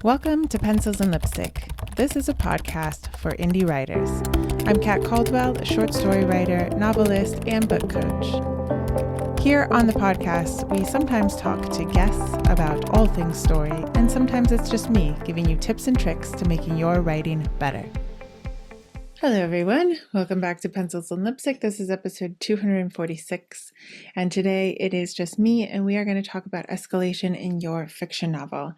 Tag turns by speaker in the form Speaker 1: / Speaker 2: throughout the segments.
Speaker 1: Welcome to Pencils and Lipstick. This is a podcast for indie writers. I'm Kat Caldwell, a short story writer, novelist, and book coach. Here on the podcast, we sometimes talk to guests about all things story, and sometimes it's just me giving you tips and tricks to making your writing better. Hello everyone, welcome back to Pencils and Lipstick. This is episode 246, and today it is just me, and we are going to talk about escalation in your fiction novel.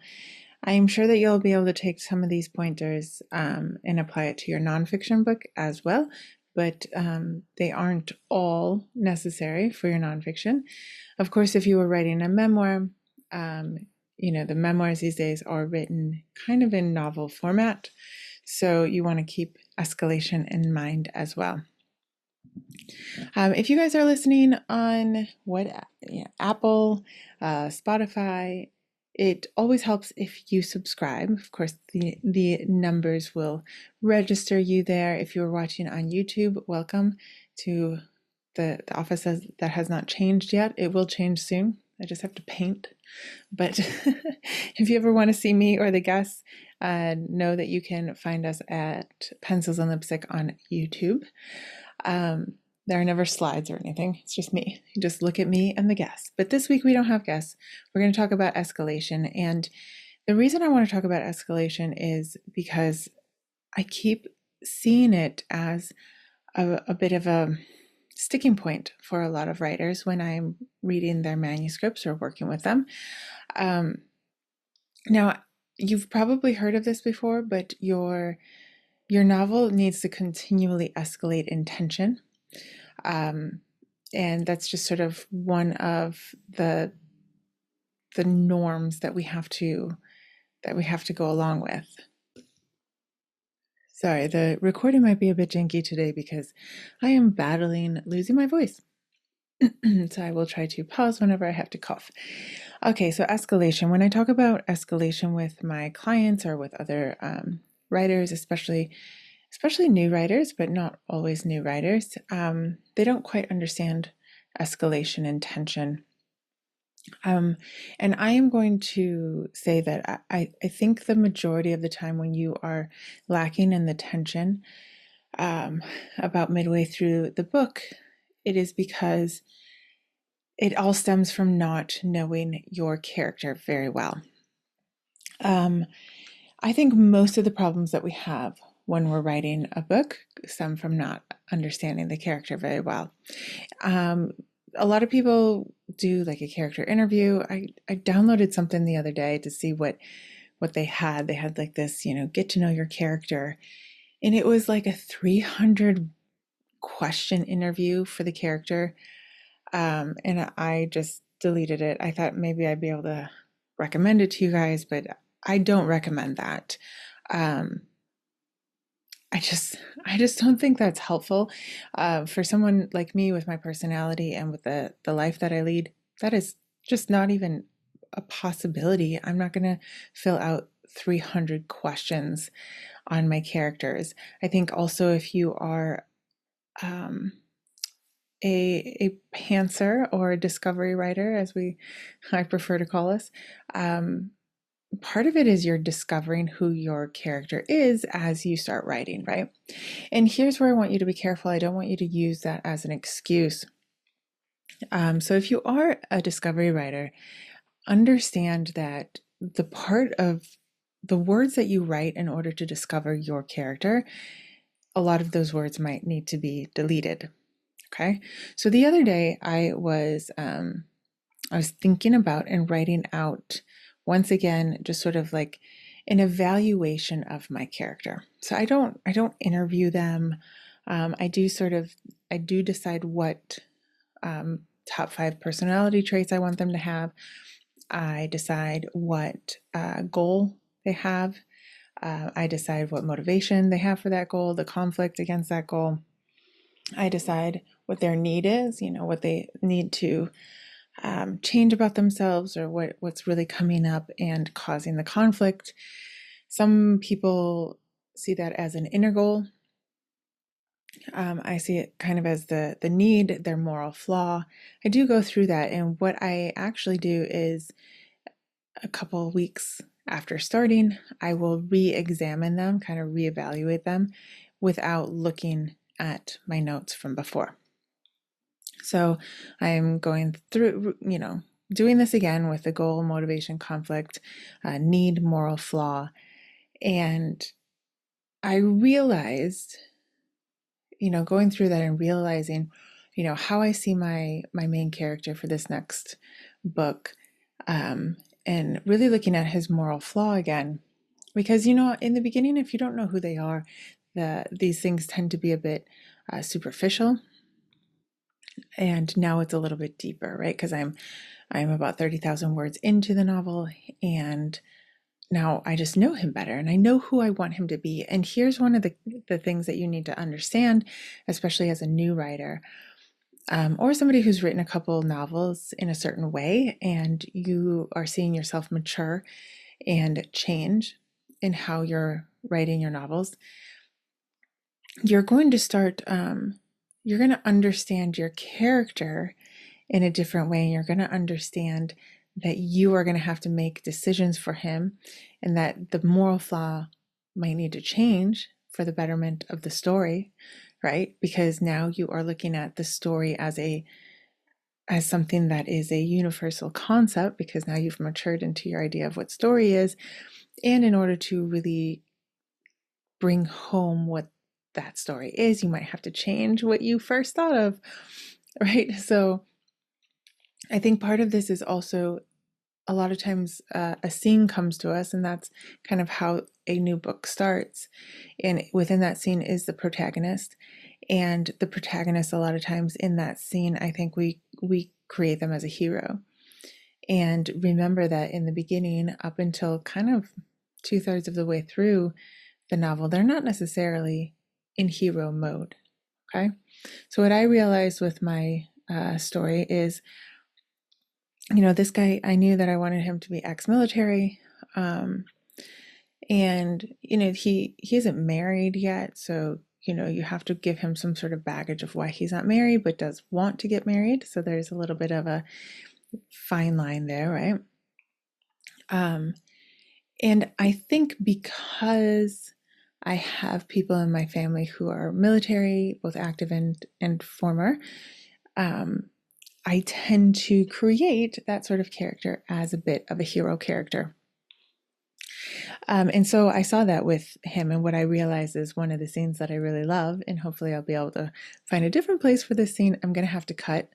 Speaker 1: I am sure that you'll be able to take some of these pointers and apply it to your nonfiction book as well, but they aren't all necessary for your nonfiction. Of course, if you were writing a memoir, the memoirs these days are written kind of in novel format, so you want to keep escalation in mind as well. If you guys are listening on Apple, Spotify, it always helps if you subscribe. Of course, the numbers will register you there. If you're watching on YouTube, welcome to the office that has not changed yet. It will change soon. I just have to paint. But if you ever want to see me or the guests, know that you can find us at Pencils and Lipstick on YouTube. There are never slides or anything. It's just me. You just look at me and the guests. But this week we don't have guests. We're going to talk about escalation. And the reason I want to talk about escalation is because I keep seeing it as a bit of a sticking point for a lot of writers when I'm reading their manuscripts or working with them. Now, you've probably heard of this before, but your novel needs to continually escalate in tension. And that's just sort of one of the norms that we have to go along with. Sorry, the recording might be a bit janky today because I am battling losing my voice. So I will try to pause whenever I have to cough. Okay, so escalation. When I talk about escalation with my clients or with other writers, especially new writers, but not always new writers, they don't quite understand escalation and tension. And I am going to say that I think the majority of the time when you are lacking in the tension about midway through the book, it is because it all stems from not knowing your character very well. I think most of the problems that we have when we're writing a book stem from not understanding the character very well. A lot of people do like a character interview. I downloaded something the other day to see what they had. They had like this, get to know your character. And it was like a 300 question interview for the character. And I just deleted it. I thought maybe I'd be able to recommend it to you guys, but I don't recommend that. I just don't think that's helpful for someone like me with my personality and with the life that I lead. That is just not even a possibility. I'm not going to fill out 300 questions on my characters. I think also if you are a pantser or a discovery writer, as I prefer to call us, part of it is you're discovering who your character is as you start writing, right? And here's where I want you to be careful. I don't want you to use that as an excuse. So if you are a discovery writer, understand that the part of the words that you write in order to discover your character, a lot of those words might need to be deleted. Okay. So the other day I was thinking about and writing out once again, just sort of like an evaluation of my character. So I don't interview them. I do decide what top 5 personality traits I want them to have. I decide what goal they have. I decide what motivation they have for that goal, the conflict against that goal. I decide what their need is, what they need to change about themselves or what's really coming up and causing the conflict. Some people see that as an inner goal. I see it kind of as the need, their moral flaw. I do go through that, and what I actually do is a couple of weeks after starting, I will re-examine them, kind of reevaluate them without looking at my notes from before. So I'm going through, doing this again with the goal, motivation, conflict, need, moral flaw. And I realized, going through that and realizing, how I see my main character for this next book, and really looking at his moral flaw again. Because, in the beginning, if you don't know who they are, these things tend to be a bit superficial. And now it's a little bit deeper, right? Because I'm about 30,000 words into the novel, and now I just know him better and I know who I want him to be. And here's one of the things that you need to understand, especially as a new writer, or somebody who's written a couple novels in a certain way, and you are seeing yourself mature and change in how you're writing your novels. You're going to start, you're going to understand your character in a different way. You're going to understand that you are going to have to make decisions for him, and that the moral flaw might need to change for the betterment of the story, right? Because now you are looking at the story as something that is a universal concept, because now you've matured into your idea of what story is. And in order to really bring home what that story is, you might have to change what you first thought of, right? So I think part of this is also, a lot of times a scene comes to us, and that's kind of how a new book starts. And within that scene is the protagonist. And the protagonist, a lot of times in that scene, I think we create them as a hero. And remember that in the beginning, up until kind of 2/3 of the way through the novel, they're not necessarily in hero mode. Okay. So what I realized with my story is, this guy, I knew that I wanted him to be ex-military. And, he isn't married yet. So, you have to give him some sort of baggage of why he's not married, but does want to get married. So there's a little bit of a fine line there, right? And I think because I have people in my family who are military, both active and former, I tend to create that sort of character as a bit of a hero character. And so I saw that with him, and what I realized is one of the scenes that I really love, and hopefully I'll be able to find a different place for this scene, I'm going to have to cut,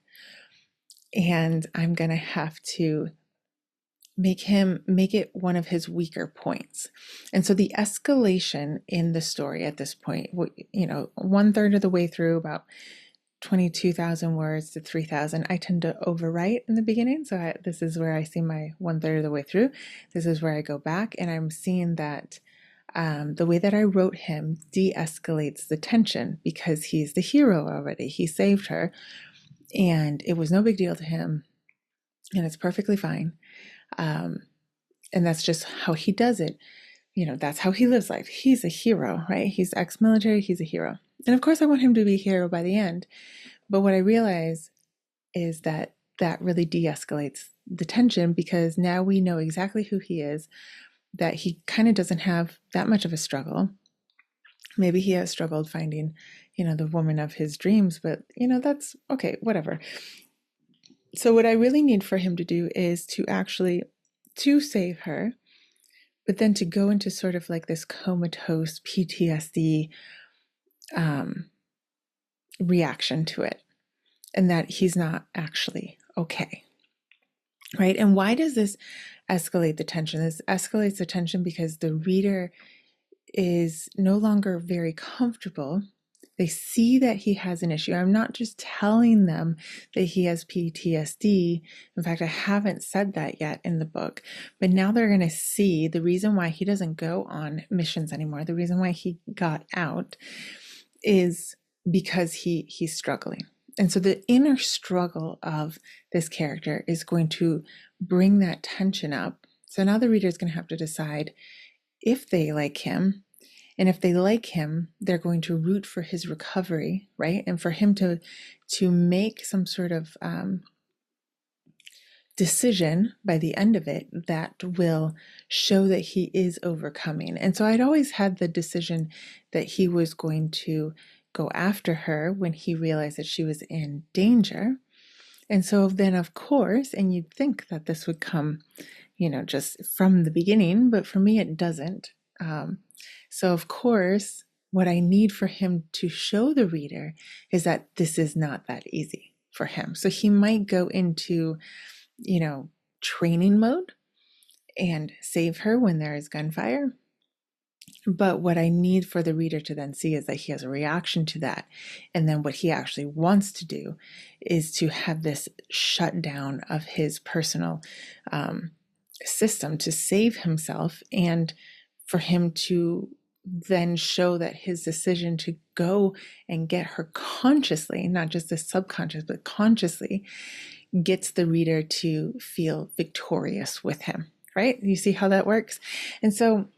Speaker 1: and I'm going to have to make it one of his weaker points. And so the escalation in the story at this point, 1/3 of the way through, about 22,000 words to 3,000, I tend to overwrite in the beginning. So this is where I see my 1/3 of the way through. This is where I go back, and I'm seeing that the way that I wrote him de-escalates the tension, because he's the hero already. He saved her, and it was no big deal to him, and it's perfectly fine. And that's just how he does it. That's how he lives life. He's a hero, right? He's ex-military, he's a hero. And of course I want him to be a hero by the end. But what I realize is that really de-escalates the tension, because now we know exactly who he is, that he kind of doesn't have that much of a struggle. Maybe he has struggled finding, the woman of his dreams, but, that's okay, whatever. So what I really need for him to do is to save her, but then to go into sort of like this comatose PTSD reaction to it, and that he's not actually okay, right? And why does this escalate the tension? This escalates the tension because the reader is no longer very comfortable. They see that he has an issue. I'm not just telling them that he has PTSD. In fact, I haven't said that yet in the book. But now they're going to see the reason why he doesn't go on missions anymore. The reason why he got out is because he's struggling. And so the inner struggle of this character is going to bring that tension up. So now the reader is going to have to decide if they like him. And if they like him, they're going to root for his recovery, right? And for him to make some sort of decision by the end of it that will show that he is overcoming. And so I'd always had the decision that he was going to go after her when he realized that she was in danger. And so then, of course, and you'd think that this would come, just from the beginning, but for me, it doesn't. So, of course, what I need for him to show the reader is that this is not that easy for him. So he might go into, training mode and save her when there is gunfire. But what I need for the reader to then see is that he has a reaction to that. And then what he actually wants to do is to have this shutdown of his personal system to save himself, and for him to then show that his decision to go and get her consciously, not just the subconscious, but consciously, gets the reader to feel victorious with him, right? You see how that works? And so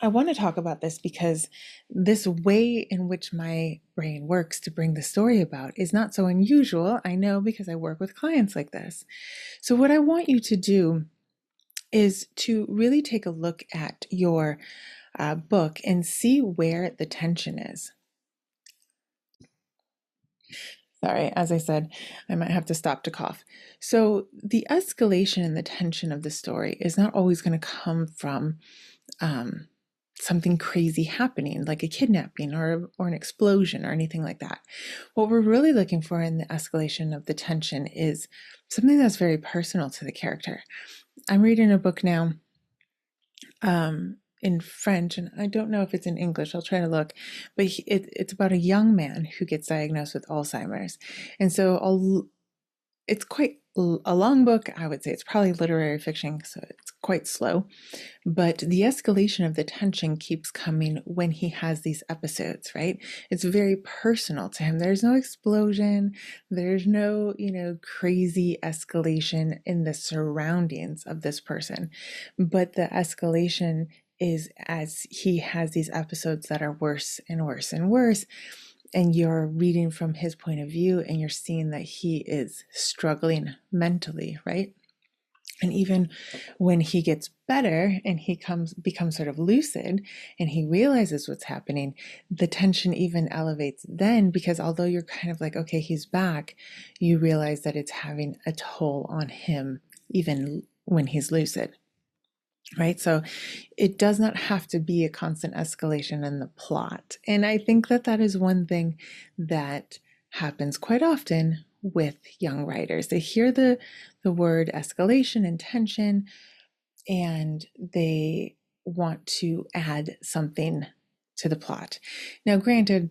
Speaker 1: I want to talk about this because this way in which my brain works to bring the story about is not so unusual. I know, because I work with clients like this. So what I want you to do is to really take a look at your book and see where the tension is. Sorry, as I said, I might have to stop to cough. So the escalation and the tension of the story is not always going to come from something crazy happening, like a kidnapping or an explosion or anything like that. What we're really looking for in the escalation of the tension is something that's very personal to the character. I'm reading a book now in French, and I don't know if it's in English. I'll try to look, but it's about a young man who gets diagnosed with Alzheimer's. And so it's quite a long book. I would say it's probably literary fiction, so it's quite slow. But the escalation of the tension keeps coming when he has these episodes, right? It's very personal to him. There's no explosion. There's no, crazy escalation in the surroundings of this person. But the escalation is as he has these episodes that are worse and worse and worse. And you're reading from his point of view, and you're seeing that he is struggling mentally, right? And even when he gets better and he becomes sort of lucid and he realizes what's happening, the tension even elevates then, because although you're kind of like, okay, he's back, you realize that it's having a toll on him even when he's lucid. Right? So it does not have to be a constant escalation in the plot. And I think that that is one thing that happens quite often with young writers. They hear the word escalation and tension, and they want to add something to the plot. Now, granted,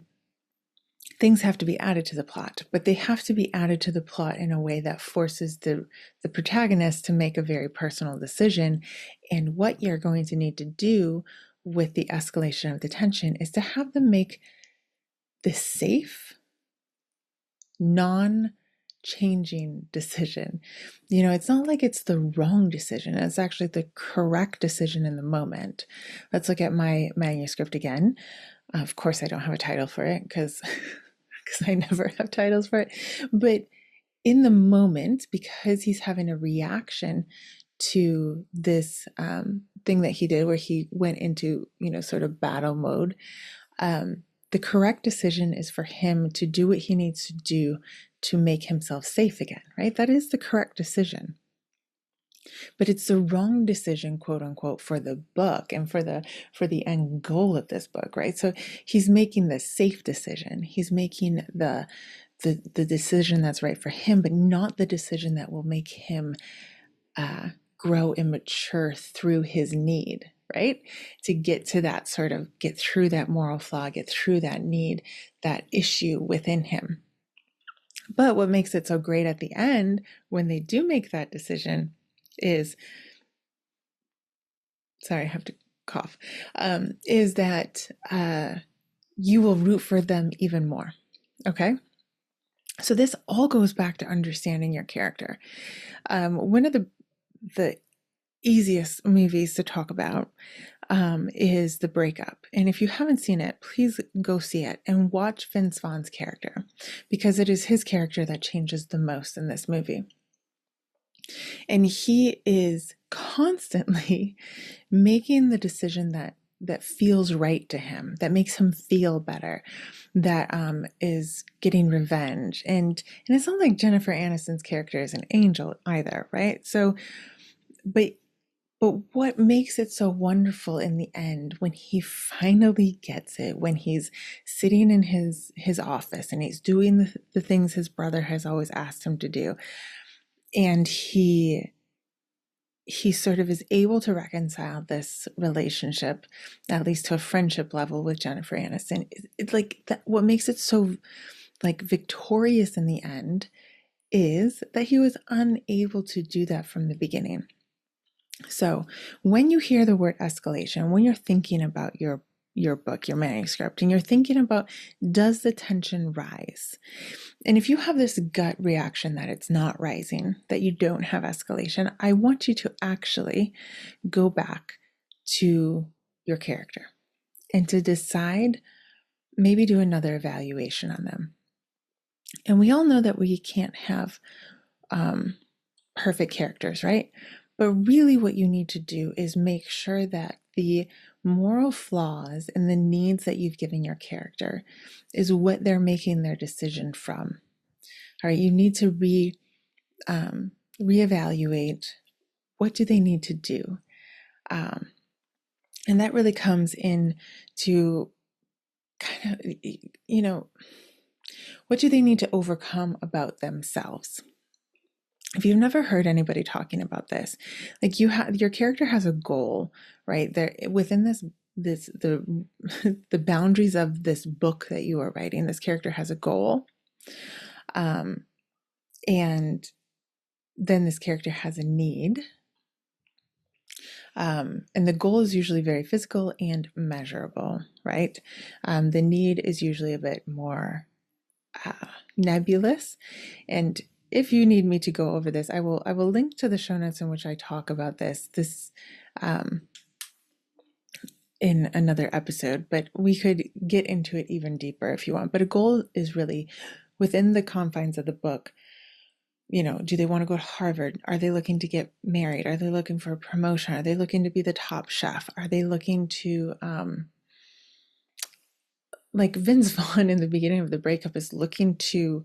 Speaker 1: things have to be added to the plot, but they have to be added to the plot in a way that forces the protagonist to make a very personal decision. And what you're going to need to do with the escalation of the tension is to have them make this safe, non-changing decision. It's not like it's the wrong decision. It's actually the correct decision in the moment. Let's look at my manuscript again. Of course, I don't have a title for it because I never have titles for it. But in the moment, because he's having a reaction to this thing that he did where he went into, sort of battle mode, the correct decision is for him to do what he needs to do to make himself safe again, right? That is the correct decision. But it's the wrong decision, quote unquote, for the book and for the end goal of this book, right? So he's making the safe decision. He's making the decision that's right for him, but not the decision that will make him grow and mature through his need, right? To get to that get through that moral flaw, get through that need, that issue within him. But what makes it so great at the end, when they do make that decision, is, sorry, I have to cough, is that you will root for them even more. Okay? So this all goes back to understanding your character. One of the easiest movies to talk about is The Breakup. And if you haven't seen it, please go see it and watch Vince Vaughn's character, because it is his character that changes the most in this movie. And he is constantly making the decision that feels right to him, that makes him feel better, that is getting revenge. And it's not like Jennifer Aniston's character is an angel either, right? So, but but what makes it so wonderful in the end, when he finally gets it, when he's sitting in his office and he's doing the things his brother has always asked him to do, and he sort of is able to reconcile this relationship, at least to a friendship level, with Jennifer Aniston. It's like that. What makes it so like victorious in the end is that he was unable to do that from the beginning. So when you hear the word escalation, when you're thinking about your book, your manuscript, and you're thinking about, does the tension rise? And if you have this gut reaction that it's not rising, that you don't have escalation, I want you to actually go back to your character and to decide, maybe do another evaluation on them. And we all know that we can't have perfect characters, right? But really, what you need to do is make sure that the moral flaws and the needs that you've given your character is what they're making their decision from. All right, you need to reevaluate, what do they need to do, and that really comes in to kind of, what do they need to overcome about themselves? If you've never heard anybody talking about this, like your character has a goal, right? There within the the boundaries of this book that you are writing, this character has a goal. And then this character has a need. And the goal is usually very physical and measurable, right? The need is usually a bit more nebulous. And if you need me to go over this, I will link to the show notes in which I talk about this in another episode, but we could get into it even deeper if you want. But a goal is really within the confines of the book. Do they want to go to Harvard? Are they looking to get married? Are they looking for a promotion? Are they looking to be the top chef? Are they looking to, like Vince Vaughn in the beginning of the breakup is looking to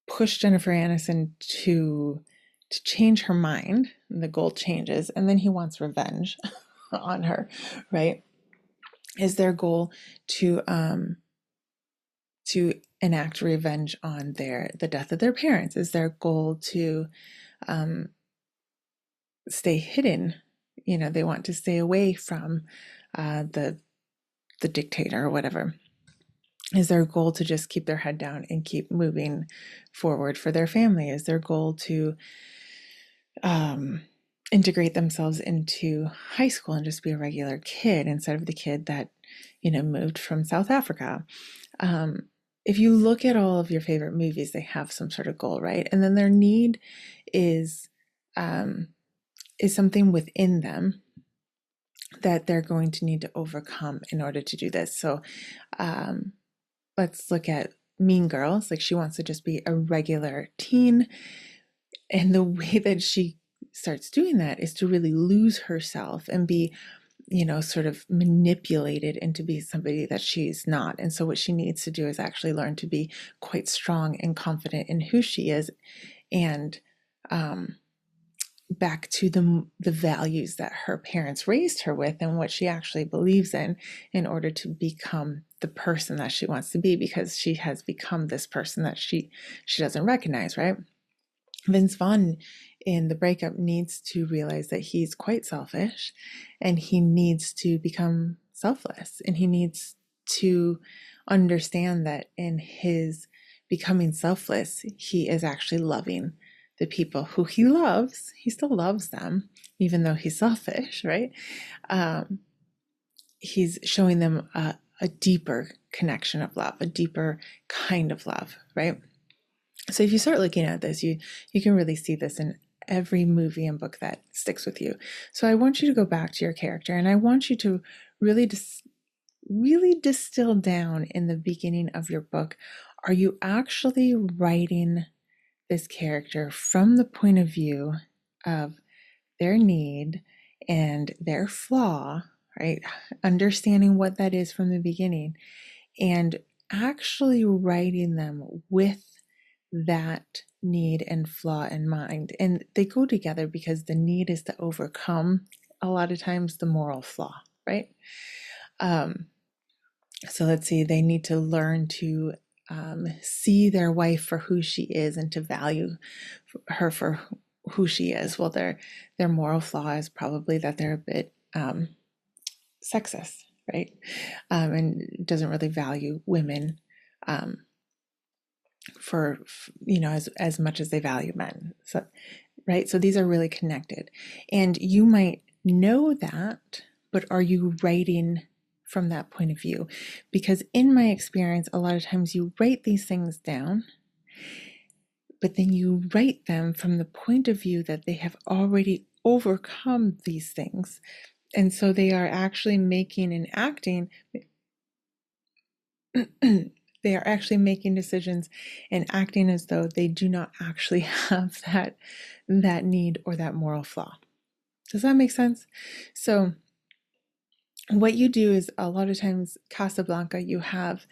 Speaker 1: push Jennifer Aniston to change her mind, and the goal changes, and then he wants revenge on her, right? Is their goal to enact revenge on the death of their parents? Is their goal to stay hidden? They want to stay away from the dictator or whatever. Is their goal to just keep their head down and keep moving forward for their family? Is their goal to integrate themselves into high school and just be a regular kid instead of the kid that moved from South Africa? If you look at all of your favorite movies, they have some sort of goal, right? And then their need is something within them that they're going to need to overcome in order to do this. So let's look at Mean Girls. Like, she wants to just be a regular teen. And the way that she starts doing that is to really lose herself and be, sort of manipulated into being somebody that she's not. And so what she needs to do is actually learn to be quite strong and confident in who she is, and back to the values that her parents raised her with and what she actually believes in order to become the person that she wants to be, because she has become this person that she doesn't recognize, right? Vince Vaughn in the breakup needs to realize that he's quite selfish, and he needs to become selfless, and he needs to understand that in his becoming selfless, he is actually loving the people who he loves. He still loves them, even though he's selfish, right? He's showing them a deeper connection of love, a deeper kind of love, right? So if you start looking at this, you can really see this in every movie and book that sticks with you. So I want you to go back to your character, and I want you to really distill down in the beginning of your book. Are you actually writing this character from the point of view of their need and their flaw, right? Understanding what that is from the beginning and actually writing them with that need and flaw in mind. And they go together because the need is to overcome a lot of times the moral flaw, right? So let's see, they need to learn to see their wife for who she is and to value her for who she is. Well, their moral flaw is probably that they're a bit sexist, right? And doesn't really value women for as much as they value men. So, right? So these are really connected, and you might know that, but are you writing from that point of view? Because in my experience, a lot of times you write these things down, but then you write them from the point of view that they have already overcome these things. And so they are actually making and acting, they are actually making decisions and acting as though they do not actually have that need or that moral flaw. Does that make sense? So what you do is a lot of times Casablanca, you have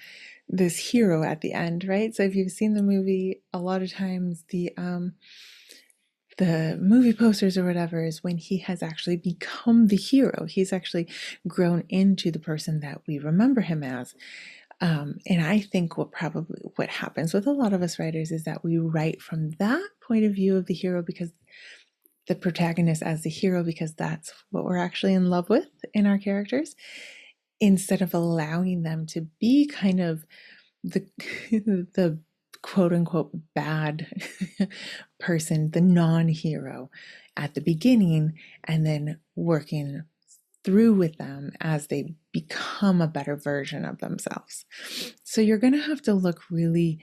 Speaker 1: this hero at the end, right? So if you've seen the movie, a lot of times the movie posters or whatever is when he has actually become the hero. He's actually grown into the person that we remember him as. And I think what happens with a lot of us writers is that we write from that point of view of the hero, because the protagonist as the hero, because that's what we're actually in love with in our characters, instead of allowing them to be kind of the the quote unquote bad person, the non-hero at the beginning, and then working through with them as they become a better version of themselves. So you're going to have to look really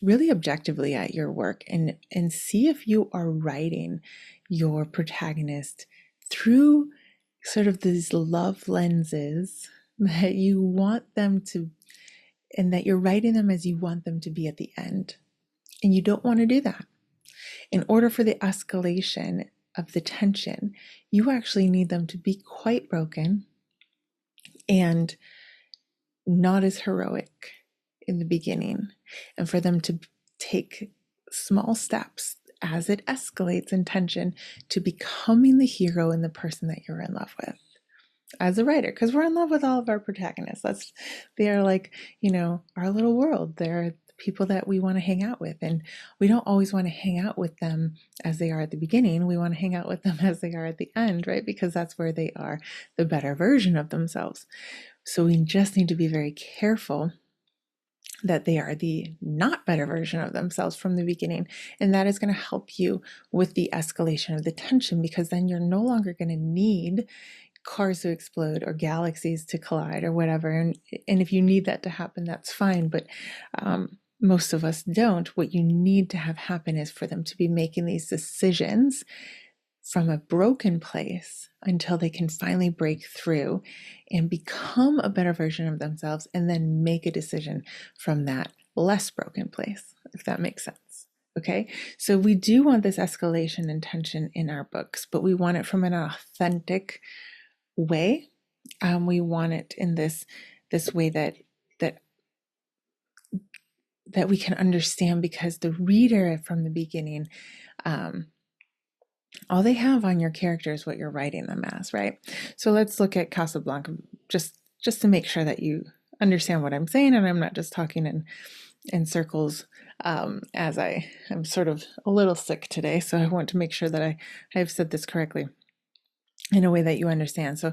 Speaker 1: objectively at your work and see if you are writing your protagonist through sort of these love lenses that you want them to, and that you're writing them as you want them to be at the end. And you don't want to do that. In order for the escalation of the tension, you actually need them to be quite broken and not as heroic in the beginning, and for them to take small steps as it escalates in tension to becoming the hero and the person that you're in love with as a writer, because we're in love with all of our protagonists. They are like, our little world. They're people that we want to hang out with, and we don't always want to hang out with them as they are at the beginning. We want to hang out with them as they are at the end, right? Because that's where they are the better version of themselves. So we just need to be very careful that they are the not better version of themselves from the beginning. And that is going to help you with the escalation of the tension, because then you're no longer going to need cars to explode or galaxies to collide or whatever. And if you need that to happen, that's fine. But most of us don't. What you need to have happen is for them to be making these decisions from a broken place until they can finally break through and become a better version of themselves, and then make a decision from that less broken place, if that makes sense. Okay, so we do want this escalation and tension in our books, but we want it from an authentic way. We want it in this way that we can understand, because the reader from the beginning, all they have on your character is what you're writing them as, right? So let's look at Casablanca, just to make sure that you understand what I'm saying, and I'm not just talking in circles, as I'm sort of a little sick today, so I want to make sure that I have said this correctly in a way that you understand. So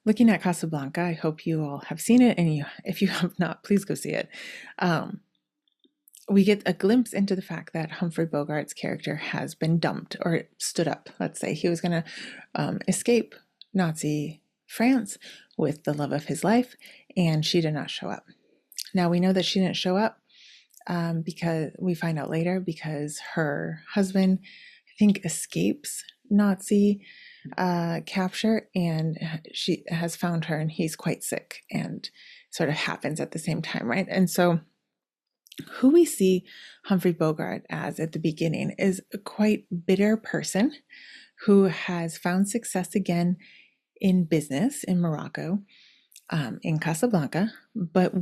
Speaker 1: looking at Casablanca, I hope you all have seen it, and if you have not, please go see it. We get a glimpse into the fact that Humphrey Bogart's character has been dumped, or stood up. Let's say he was going to escape Nazi France with the love of his life, and she did not show up. Now we know that she didn't show up because we find out later, because her husband, I think, escapes Nazi capture, and she has found her, and he's quite sick, and sort of happens at the same time, right? And so Who we see Humphrey Bogart as at the beginning is a quite bitter person who has found success again in business in Morocco, in Casablanca, but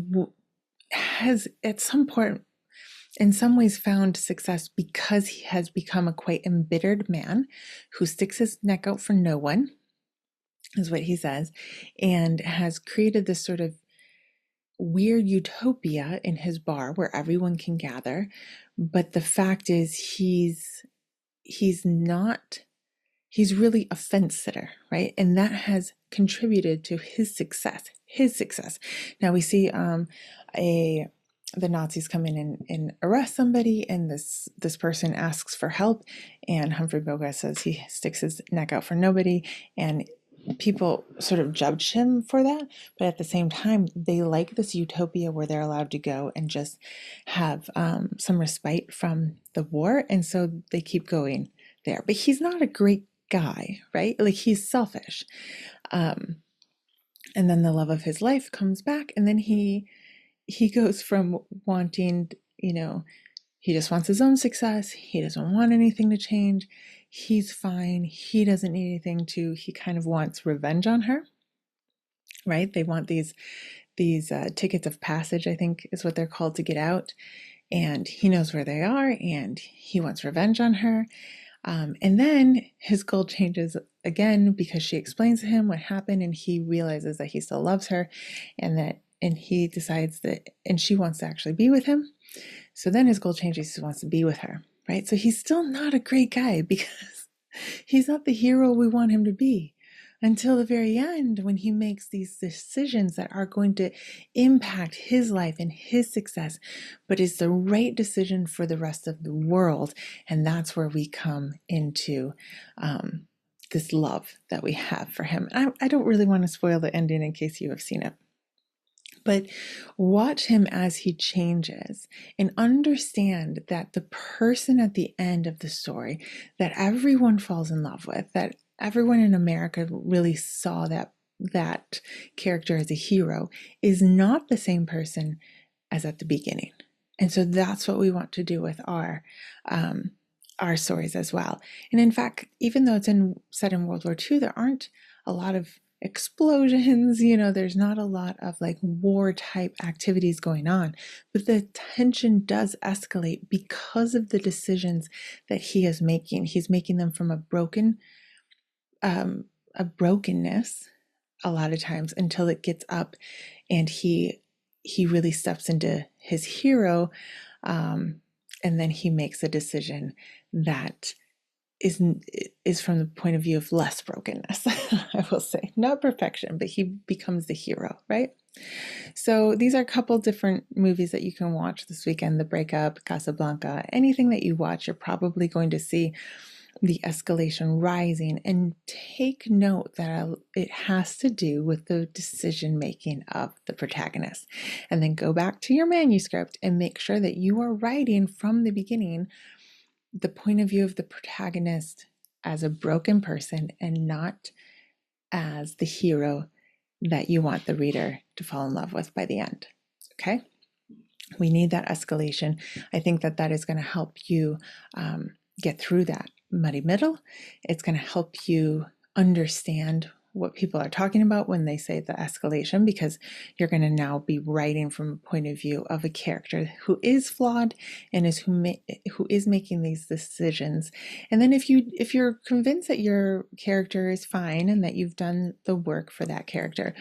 Speaker 1: has at some point, in some ways, found success because he has become a quite embittered man who sticks his neck out for no one, is what he says, and has created this sort of weird utopia in his bar where everyone can gather. But the fact is, he's not, he's really a fence sitter, right? And that has contributed to his success. Now we see the Nazis come in and arrest somebody, and this person asks for help, and Humphrey Bogart says he sticks his neck out for nobody, and people sort of judge him for that. But at the same time, they like this utopia where they're allowed to go and just have some respite from the war, and so they keep going there. But he's not a great guy, right? Like, he's selfish. And then the love of his life comes back, and then he goes from wanting, he just wants his own success. He doesn't want anything to change. He's fine. He doesn't need anything he kind of wants revenge on her, right? They want these tickets of passage, I think is what they're called, to get out. And he knows where they are, and he wants revenge on her. And then his goal changes again because she explains to him what happened, and he realizes that he still loves her, and he decides that, and she wants to actually be with him. So then his goal changes. He wants to be with her, right? So he's still not a great guy because he's not the hero we want him to be until the very end, when he makes these decisions that are going to impact his life and his success, but is the right decision for the rest of the world. And that's where we come into this love that we have for him. I don't really want to spoil the ending in case you have seen it. But watch him as he changes and understand that the person at the end of the story that everyone falls in love with, that everyone in America really saw that character as a hero, is not the same person as at the beginning. And so that's what we want to do with our stories as well. And in fact, even though it's set in World War II, there aren't a lot of explosions, there's not a lot of like war type activities going on, but the tension does escalate because of the decisions that he is making. He's making them from a brokenness a lot of times, until it gets up and he really steps into his hero, and then he makes a decision that is from the point of view of less brokenness. I will say, not perfection, but he becomes the hero, right? So these are a couple different movies that you can watch this weekend: The Breakup, Casablanca. Anything that you watch, you're probably going to see the escalation rising, and take note that it has to do with the decision making of the protagonist. And then go back to your manuscript and make sure that you are writing from the beginning the point of view of the protagonist as a broken person, and not as the hero that you want the reader to fall in love with by the end. Okay? We need that escalation. I think that is going to help you get through that muddy middle. It's going to help you understand what people are talking about when they say the escalation, because you're going to now be writing from a point of view of a character who is flawed and who is making these decisions. And then if you're convinced that your character is fine and that you've done the work for that character,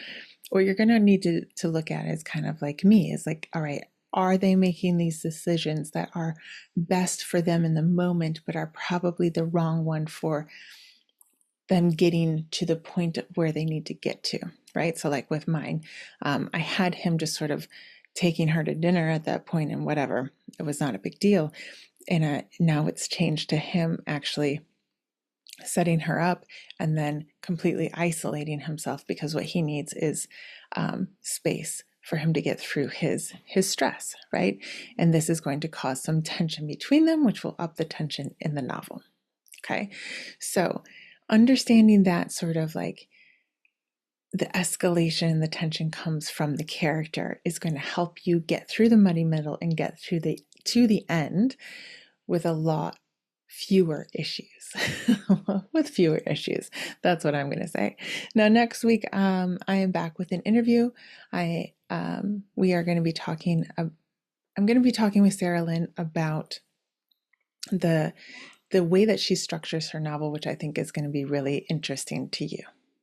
Speaker 1: what you're going to need to look at is kind of like me, is like, all right, are they making these decisions that are best for them in the moment, but are probably the wrong one for them getting to the point where they need to get to, right? So like with mine, I had him just sort of taking her to dinner at that point, and whatever, it was not a big deal. And now it's changed to him actually setting her up and then completely isolating himself, because what he needs is space for him to get through his stress, right? And this is going to cause some tension between them, which will up the tension in the novel. Okay, so understanding that sort of like the escalation and the tension comes from the character is going to help you get through the muddy middle and get through the to the end with a lot fewer issues. With fewer issues. That's what I'm going to say. Now, next week, I am back with an interview. We are going to be talking. I'm going to be talking with Sarah Lynn about the way that she structures her novel, which I think is going to be really interesting to you.